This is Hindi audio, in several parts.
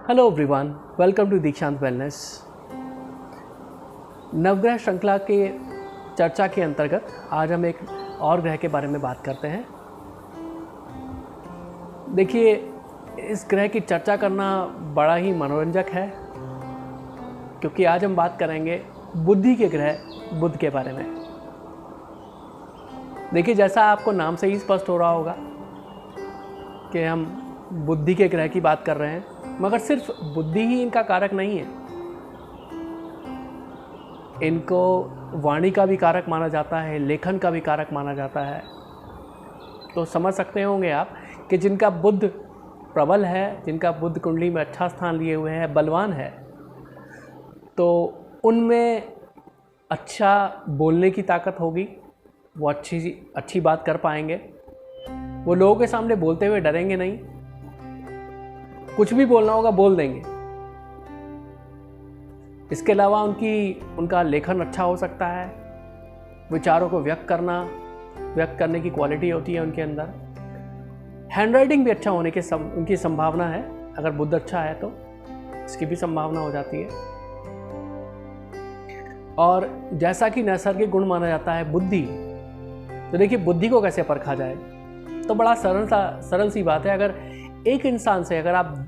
हेलो एवरीवन, वेलकम टू दीक्षांत वेलनेस। नवग्रह श्रृंखला के चर्चा के अंतर्गत आज हम एक और ग्रह के बारे में बात करते हैं। देखिए, इस ग्रह की चर्चा करना बड़ा ही मनोरंजक है, क्योंकि आज हम बात करेंगे बुद्धि के ग्रह बुध के बारे में। देखिए, जैसा आपको नाम से ही स्पष्ट हो रहा होगा कि हम बुद्धि के ग्रह की बात कर रहे हैं, मगर सिर्फ बुद्धि ही इनका कारक नहीं है। इनको वाणी का भी कारक माना जाता है, लेखन का भी कारक माना जाता है। तो समझ सकते होंगे आप कि जिनका बुध प्रबल है, जिनका बुध कुंडली में अच्छा स्थान लिए हुए है, बलवान है, तो उनमें अच्छा बोलने की ताकत होगी। वो अच्छी बात कर पाएंगे। वो लोगों के सामने बोलते हुए डरेंगे नहीं, कुछ भी बोलना होगा बोल देंगे। इसके अलावा उनका लेखन अच्छा हो सकता है। विचारों को व्यक्त करने की क्वालिटी होती है उनके अंदर। हैंडराइटिंग भी अच्छा होने की उनकी संभावना है। अगर बुध अच्छा है तो इसकी भी संभावना हो जाती है। और जैसा कि नैसर्गिक गुण माना जाता है बुद्धि, तो देखिए बुद्धि को कैसे परखा जाए, तो बड़ा सरल सी बात है। अगर एक इंसान से अगर आप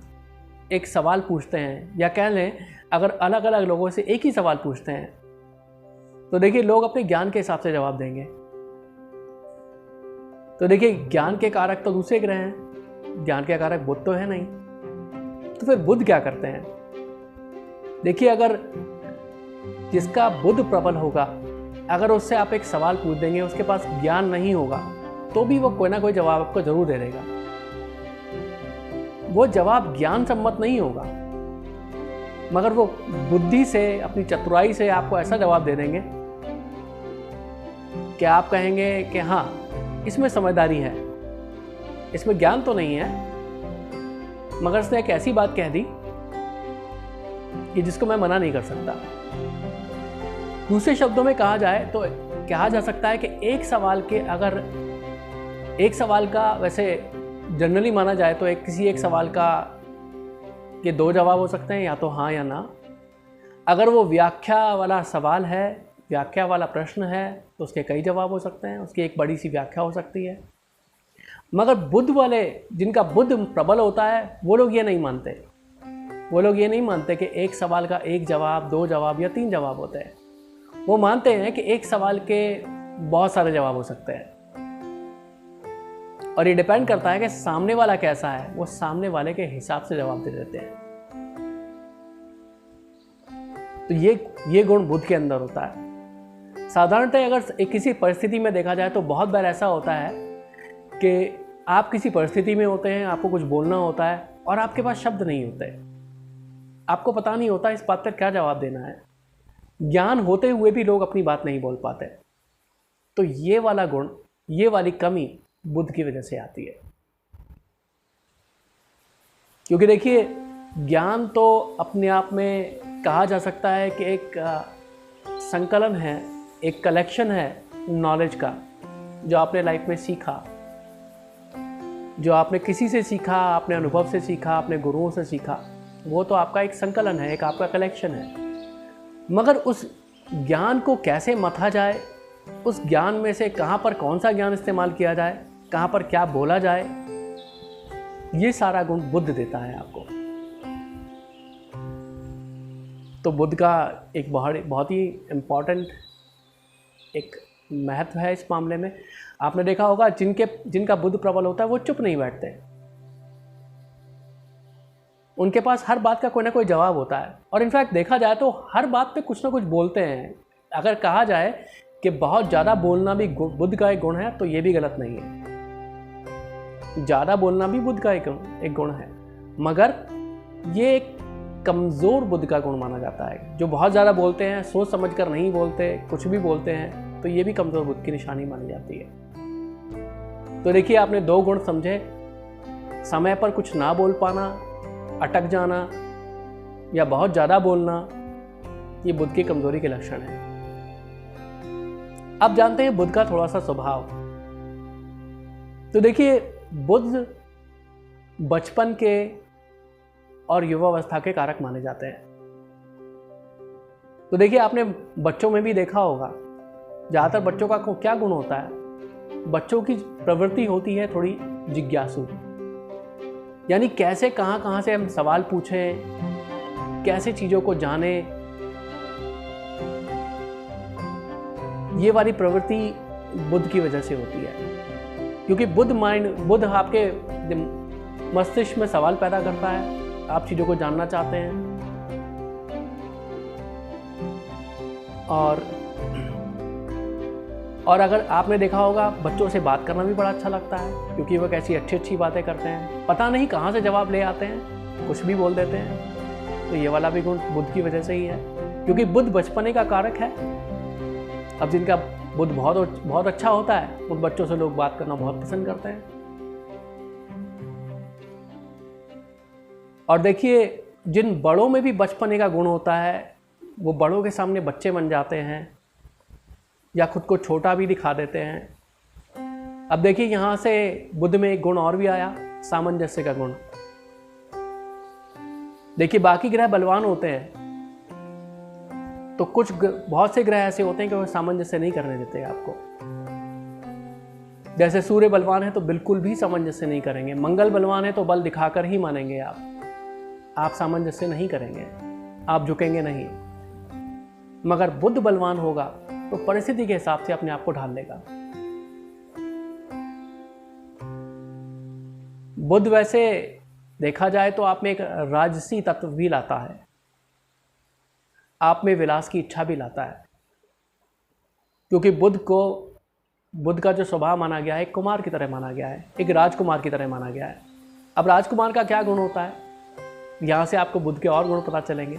एक सवाल पूछते हैं, या कह लें अगर अलग अलग लोगों से एक ही सवाल पूछते हैं, तो देखिए लोग अपने ज्ञान के हिसाब से जवाब देंगे। तो देखिए, ज्ञान के कारक तो दूसरे ग्रह हैं, ज्ञान के कारक बुध तो है नहीं। तो फिर बुध क्या करते हैं? देखिए, अगर जिसका बुध प्रबल होगा, अगर उससे आप एक सवाल पूछ देंगे, उसके पास ज्ञान नहीं होगा, तो भी वो कोई ना कोई जवाब आपको जरूर दे देगा। वो जवाब ज्ञान सम्मत नहीं होगा, मगर वो बुद्धि से, अपनी चतुराई से आपको ऐसा जवाब दे देंगे कि आप कहेंगे कि हाँ, इसमें समझदारी है, इसमें ज्ञान तो नहीं है, मगर उसने एक ऐसी बात कह दी कि जिसको मैं मना नहीं कर सकता। दूसरे शब्दों में कहा जाए तो कहा जा सकता है कि एक सवाल का वैसे जनरली माना जाए तो किसी एक सवाल का के दो जवाब हो सकते हैं, या तो हाँ या ना। अगर वो व्याख्या वाला सवाल है, व्याख्या वाला प्रश्न है, तो उसके कई जवाब हो सकते हैं, उसकी एक बड़ी सी व्याख्या हो सकती है। मगर बुध वाले, जिनका बुध प्रबल होता है, वो लोग ये नहीं मानते। वो लोग ये नहीं मानते कि एक सवाल का एक जवाब, दो जवाब या तीन जवाब होते हैं। वो मानते हैं कि एक सवाल के बहुत सारे जवाब हो सकते हैं। और ये डिपेंड करता है कि सामने वाला कैसा है, वो सामने वाले के हिसाब से जवाब दे देते हैं। तो ये गुण बुध के अंदर होता है। साधारणतः अगर किसी परिस्थिति में देखा जाए तो बहुत बार ऐसा होता है कि आप किसी परिस्थिति में होते हैं, आपको कुछ बोलना होता है और आपके पास शब्द नहीं होते, आपको पता नहीं होता इस बात पर क्या जवाब देना है। ज्ञान होते हुए भी लोग अपनी बात नहीं बोल पाते। तो ये वाला गुण, ये वाली कमी बुध की वजह से आती है। क्योंकि देखिए, ज्ञान तो अपने आप में कहा जा सकता है कि एक संकलन है, एक कलेक्शन है नॉलेज का, जो आपने लाइफ में सीखा, जो आपने किसी से सीखा, अपने अनुभव से सीखा, अपने गुरुओं से सीखा। वो तो आपका एक संकलन है, एक आपका कलेक्शन है। मगर उस ज्ञान को कैसे मथा जाए, उस ज्ञान में से कहाँ पर कौन सा ज्ञान इस्तेमाल किया जाए, कहाँ पर क्या बोला जाए, ये सारा गुण बुध देता है आपको। तो बुध का एक बहुत ही इम्पॉर्टेंट एक महत्व है इस मामले में। आपने देखा होगा जिनका बुध प्रबल होता है, वो चुप नहीं बैठते। उनके पास हर बात का कोई ना कोई जवाब होता है। और इनफैक्ट देखा जाए तो हर बात पे कुछ ना कुछ बोलते हैं। अगर कहा जाए कि बहुत ज़्यादा बोलना भी बुध का एक गुण है, तो ये भी गलत नहीं है। ज़्यादा बोलना भी बुध का एक गुण है, मगर ये एक कमज़ोर बुध का गुण माना जाता है। जो बहुत ज़्यादा बोलते हैं, सोच समझ कर नहीं बोलते, कुछ भी बोलते हैं, तो ये भी कमज़ोर बुध की निशानी मानी जाती है। तो देखिए, आपने दो गुण समझे। समय पर कुछ ना बोल पाना, अटक जाना, या बहुत ज़्यादा बोलना, ये बुध की कमज़ोरी के लक्षण है। अब जानते हैं बुध का थोड़ा सा स्वभाव। तो देखिए, बुध बचपन के और युवावस्था के कारक माने जाते हैं। तो देखिए, आपने बच्चों में भी देखा होगा, ज़्यादातर बच्चों का क्या गुण होता है, बच्चों की प्रवृत्ति होती है थोड़ी जिज्ञासु, यानी कैसे कहाँ से हम सवाल पूछें, कैसे चीज़ों को जाने, ये वाली प्रवृत्ति बुध की वजह से होती है। क्योंकि बुध आपके मस्तिष्क में सवाल पैदा करता है, आप चीज़ों को जानना चाहते हैं। और अगर आपने देखा होगा, बच्चों से बात करना भी बड़ा अच्छा लगता है, क्योंकि वो कैसी अच्छी बातें करते हैं, पता नहीं कहाँ से जवाब ले आते हैं, कुछ भी बोल देते हैं। तो ये वाला भी गुण बुध की वजह से ही है, क्योंकि बुध बचपने का कारक है। अब जिनका बुध बहुत अच्छा होता है, उन बच्चों से लोग बात करना बहुत पसंद करते हैं। और देखिए, जिन बड़ों में भी बचपने का गुण होता है, वो बड़ों के सामने बच्चे बन जाते हैं या खुद को छोटा भी दिखा देते हैं। अब देखिए, यहाँ से बुध में एक गुण और भी आया, सामंजस्य का गुण। देखिए, बाकी ग्रह बलवान होते हैं, तो बहुत से ग्रह ऐसे होते हैं कि वो सामंजस्य नहीं करने देते आपको। जैसे सूर्य बलवान है तो बिल्कुल भी सामंजस्य नहीं करेंगे, मंगल बलवान है तो बल दिखाकर ही मानेंगे आप सामंजस्य नहीं करेंगे, आप झुकेंगे नहीं। मगर बुध बलवान होगा तो परिस्थिति के हिसाब से अपने आप को ढाल लेगा। बुध वैसे देखा जाए तो आप में एक राजसी तत्व भी लाता है, आप में विलास की इच्छा भी लाता है, क्योंकि बुध का जो स्वभाव माना गया है, एक कुमार की तरह माना गया है, एक राजकुमार की तरह माना गया है। अब राजकुमार का क्या गुण होता है, यहाँ से आपको बुध के और गुण पता चलेंगे।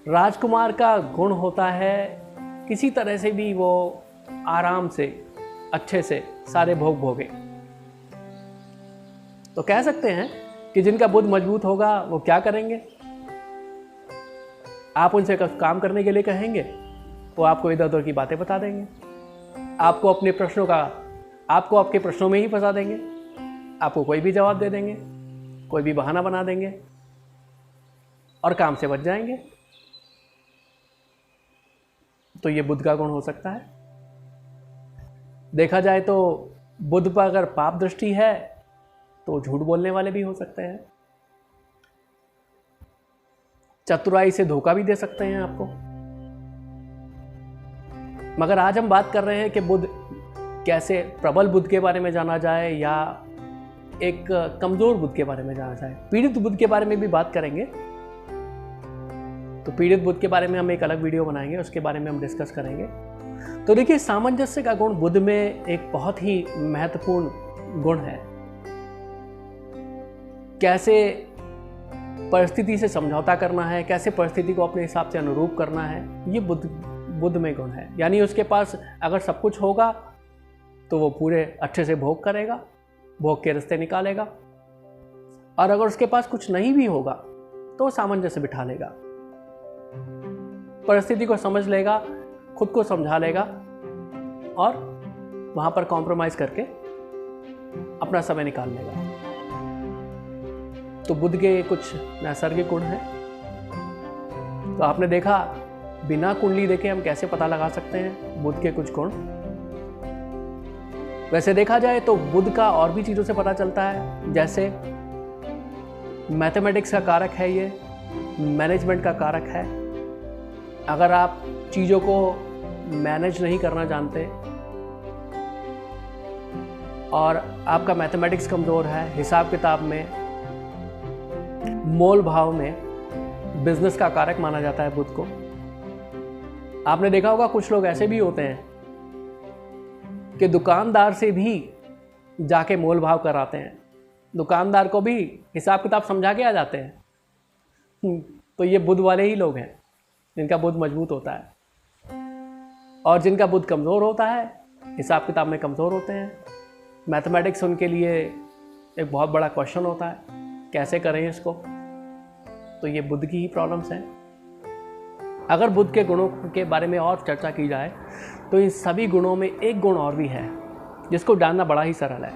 राजकुमार का गुण होता है किसी तरह से भी वो आराम से, अच्छे से सारे भोग भोगे। तो कह सकते हैं कि जिनका बुध मजबूत होगा वो क्या करेंगे, आप उनसे काम करने के लिए कहेंगे, वो आपको इधर उधर की बातें बता देंगे, आपको आपके प्रश्नों में ही फंसा देंगे, आपको कोई भी जवाब दे देंगे, कोई भी बहाना बना देंगे और काम से बच जाएंगे। तो ये बुध का गुण हो सकता है। देखा जाए तो बुध पर अगर पाप दृष्टि है तो झूठ बोलने वाले भी हो सकते हैं, चतुराई से धोखा भी दे सकते हैं आपको। मगर आज हम बात कर रहे हैं कि बुध कैसे प्रबल बुध के बारे में जाना जाए या एक कमजोर बुध के बारे में जाना जाए। पीड़ित बुध के बारे में भी बात करेंगे, तो पीड़ित बुध के बारे में हम एक अलग वीडियो बनाएंगे, उसके बारे में हम डिस्कस करेंगे। तो देखिए, सामंजस्य का गुण बुध में एक बहुत ही महत्वपूर्ण गुण है। कैसे परिस्थिति से समझौता करना है, कैसे परिस्थिति को अपने हिसाब से अनुरूप करना है, ये बुध में गुण है। यानी उसके पास अगर सब कुछ होगा तो वो पूरे अच्छे से भोग करेगा, भोग के रास्ते निकालेगा, और अगर उसके पास कुछ नहीं भी होगा तो सामंजस्य बिठा लेगा, परिस्थिति को समझ लेगा, खुद को समझा लेगा और वहां पर कॉम्प्रोमाइज करके अपना समय निकाल लेगा। तो बुध के कुछ नैसर्गिक गुण हैं। तो आपने देखा, बिना कुंडली देखे हम कैसे पता लगा सकते हैं बुध के कुछ गुण। वैसे देखा जाए तो बुध का और भी चीजों से पता चलता है, जैसे मैथमेटिक्स का कारक है, ये मैनेजमेंट का कारक है। अगर आप चीज़ों को मैनेज नहीं करना जानते और आपका मैथमेटिक्स कमज़ोर है, हिसाब किताब में, मोल भाव में, बिजनेस का कारक माना जाता है बुध को। आपने देखा होगा कुछ लोग ऐसे भी होते हैं कि दुकानदार से भी जाके मोल भाव कराते हैं, दुकानदार को भी हिसाब किताब समझा के आ जाते हैं। तो ये बुध वाले ही लोग हैं जिनका बुध मजबूत होता है, और जिनका बुध कमज़ोर होता है हिसाब किताब में कमज़ोर होते हैं। मैथमेटिक्स उनके लिए एक बहुत बड़ा क्वेश्चन होता है, कैसे करें इसको। तो ये बुध की ही प्रॉब्लम्स हैं। अगर बुध के गुणों के बारे में और चर्चा की जाए तो इन सभी गुणों में एक गुण और भी है जिसको जानना बड़ा ही सरल है,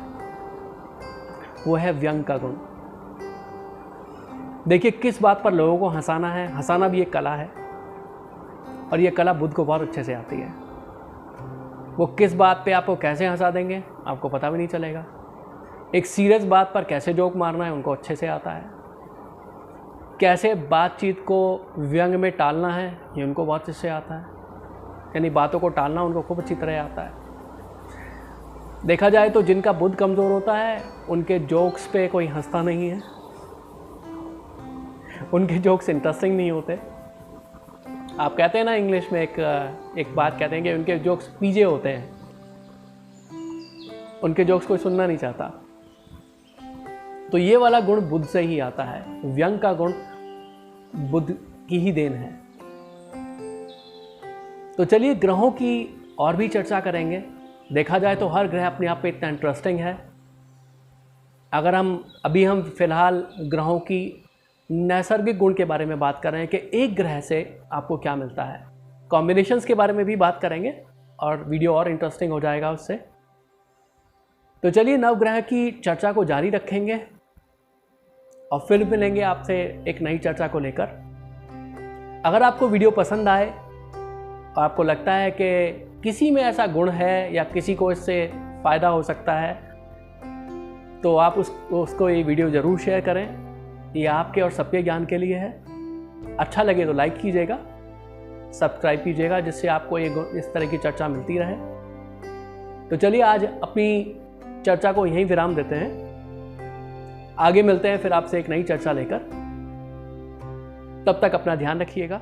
वो है व्यंग का गुण। देखिए, किस बात पर लोगों को हंसाना है, हंसाना भी एक कला है और ये कला बुद्ध को बहुत अच्छे से आती है। वो किस बात पे आपको कैसे हंसा देंगे आपको पता भी नहीं चलेगा। एक सीरियस बात पर कैसे जोक मारना है उनको अच्छे से आता है। कैसे बातचीत को व्यंग में टालना है ये उनको बहुत अच्छे से आता है। यानी बातों को टालना उनको खूब अच्छी तरह आता है। देखा जाए तो जिनका बुद्ध कमज़ोर होता है उनके जोक्स पे कोई हंसता नहीं है, उनके जोक्स इंटरेस्टिंग नहीं होते। आप कहते हैं ना इंग्लिश में एक बात कहते हैं कि उनके जोक्स पीजे होते हैं, उनके जोक्स कोई सुनना नहीं चाहता। तो ये वाला गुण बुद्ध से ही आता है। व्यंग का गुण बुद्ध की ही देन है। तो चलिए ग्रहों की और भी चर्चा करेंगे। देखा जाए तो हर ग्रह अपने आप में इतना इंटरेस्टिंग है। अगर हम फिलहाल ग्रहों की नैसर्गिक गुण के बारे में बात कर रहे हैं कि एक ग्रह से आपको क्या मिलता है, कॉम्बिनेशंस के बारे में भी बात करेंगे और वीडियो और इंटरेस्टिंग हो जाएगा उससे। तो चलिए नवग्रह की चर्चा को जारी रखेंगे और फिर मिलेंगे आपसे एक नई चर्चा को लेकर। अगर आपको वीडियो पसंद आए और आपको लगता है कि किसी में ऐसा गुण है या किसी को इससे फ़ायदा हो सकता है तो आप उसको ये वीडियो ज़रूर शेयर करें। ये आपके और सबके ज्ञान के लिए है। अच्छा लगे तो लाइक कीजिएगा, सब्सक्राइब कीजिएगा, जिससे आपको ये इस तरह की चर्चा मिलती रहे। तो चलिए आज अपनी चर्चा को यहीं विराम देते हैं। आगे मिलते हैं फिर आपसे एक नई चर्चा लेकर। तब तक अपना ध्यान रखिएगा।